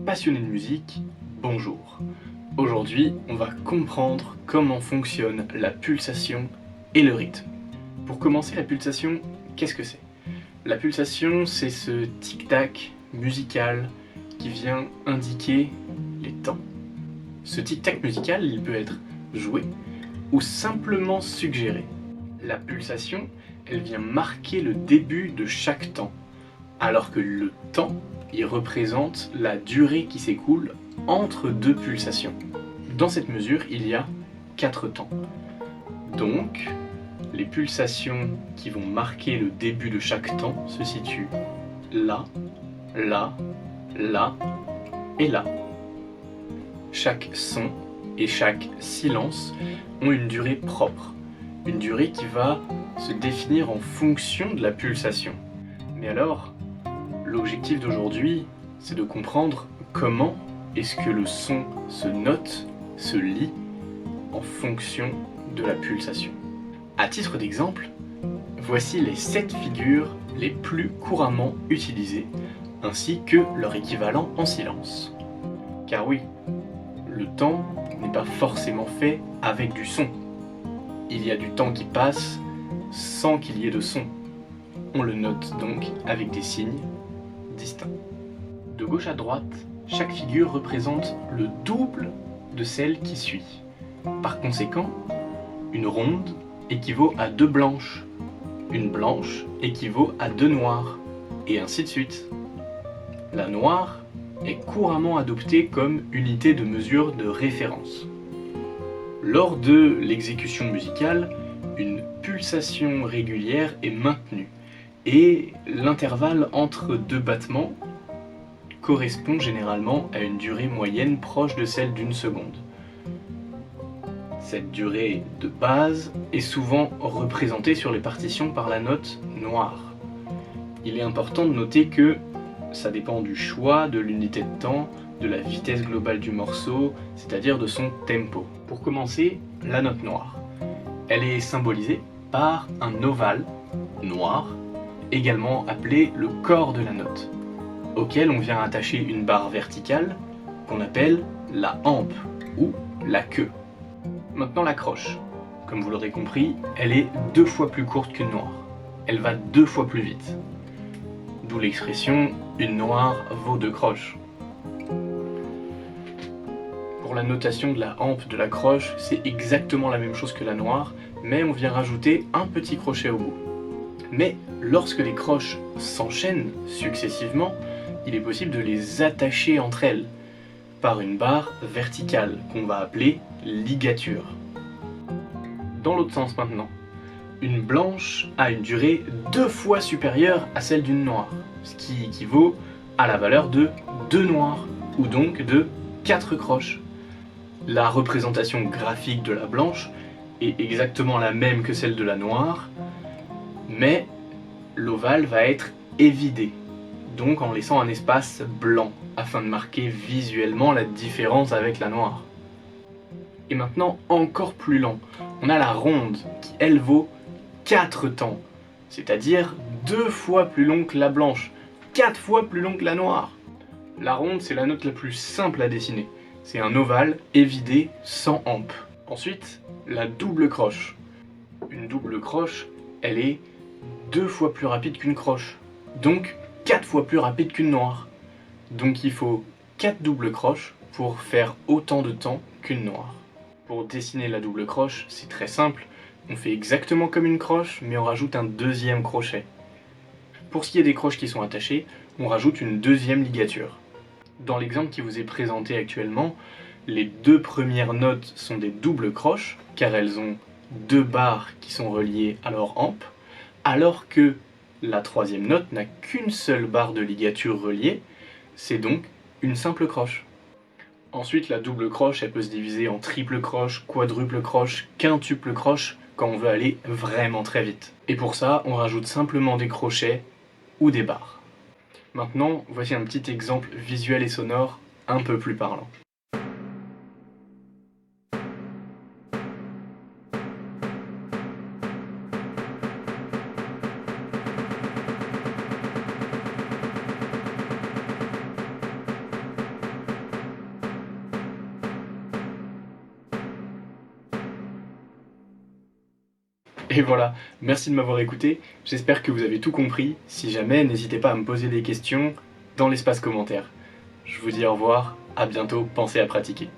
Passionné de musique, bonjour. Aujourd'hui, on va comprendre comment fonctionne la pulsation et le rythme. Pour commencer, la pulsation, qu'est-ce que c'est? La pulsation, c'est ce tic-tac musical qui vient indiquer les temps. Ce tic-tac musical, il peut être joué ou simplement suggéré. La pulsation, elle vient marquer le début de chaque temps, alors que le temps, il représente la durée qui s'écoule entre deux pulsations. Dans cette mesure, il y a 4 temps. Donc, les pulsations qui vont marquer le début de chaque temps se situent là, là, là et là. Chaque son et chaque silence ont une durée propre, une durée qui va se définir en fonction de la pulsation. Mais alors, l'objectif d'aujourd'hui, c'est de comprendre comment est-ce que le son se note, se lit en fonction de la pulsation. À titre d'exemple, voici les 7 figures les plus couramment utilisées, ainsi que leur équivalent en silence. Car oui, le temps n'est pas forcément fait avec du son. Il y a du temps qui passe sans qu'il y ait de son. On le note donc avec des signes distincts. De gauche à droite, chaque figure représente le double de celle qui suit. Par conséquent, une ronde équivaut à 2 blanches, une blanche équivaut à 2 noires, et ainsi de suite. La noire est couramment adoptée comme unité de mesure de référence. Lors de l'exécution musicale, une pulsation régulière est maintenue, et l'intervalle entre 2 battements correspond généralement à une durée moyenne proche de celle d'une seconde. Cette durée de base est souvent représentée sur les partitions par la note noire. Il est important de noter que ça dépend du choix, de l'unité de temps, de la vitesse globale du morceau, c'est-à-dire de son tempo. Pour commencer, la note noire. Elle est symbolisée par un ovale noir, également appelé le corps de la note, auquel on vient attacher une barre verticale qu'on appelle la hampe ou la queue. Maintenant la croche. Comme vous l'aurez compris, elle est 2 fois plus courte qu'une noire. Elle va 2 fois plus vite. D'où l'expression « une noire vaut 2 croches ». Pour la notation de la hampe de la croche, c'est exactement la même chose que la noire, mais on vient rajouter un petit crochet au bout. Mais lorsque les croches s'enchaînent successivement, il est possible de les attacher entre elles par une barre verticale qu'on va appeler ligature. Dans l'autre sens maintenant, une blanche a une durée 2 fois supérieure à celle d'une noire, ce qui équivaut à la valeur de 2 noirs, ou donc de 4 croches. La représentation graphique de la blanche est exactement la même que celle de la noire, mais l'ovale va être évidé, donc en laissant un espace blanc, afin de marquer visuellement la différence avec la noire. Et maintenant, encore plus lent, on a la ronde, qui elle vaut 4 temps, c'est-à-dire 2 fois plus long que la blanche, 4 fois plus long que la noire. La ronde, c'est la note la plus simple à dessiner. C'est un ovale évidé sans hampe. Ensuite, la double croche. Une double croche, elle est 2 fois plus rapide qu'une croche, donc 4 fois plus rapide qu'une noire. Donc il faut 4 doubles croches pour faire autant de temps qu'une noire. Pour dessiner la double croche, c'est très simple. On fait exactement comme une croche, mais on rajoute un deuxième crochet. Pour ce qui est des croches qui sont attachées, on rajoute une deuxième ligature. Dans l'exemple qui vous est présenté actuellement, les 2 premières notes sont des doubles croches, car elles ont 2 barres qui sont reliées à leur hampe, alors que la 3e note n'a qu'une seule barre de ligature reliée, c'est donc une simple croche. Ensuite, la double croche, elle peut se diviser en triple croche, quadruple croche, quintuple croche, quand on veut aller vraiment très vite. Et pour ça, on rajoute simplement des crochets ou des barres. Maintenant, voici un petit exemple visuel et sonore un peu plus parlant. Et voilà, merci de m'avoir écouté, j'espère que vous avez tout compris. Si jamais, n'hésitez pas à me poser des questions dans l'espace commentaire. Je vous dis au revoir, à bientôt, pensez à pratiquer.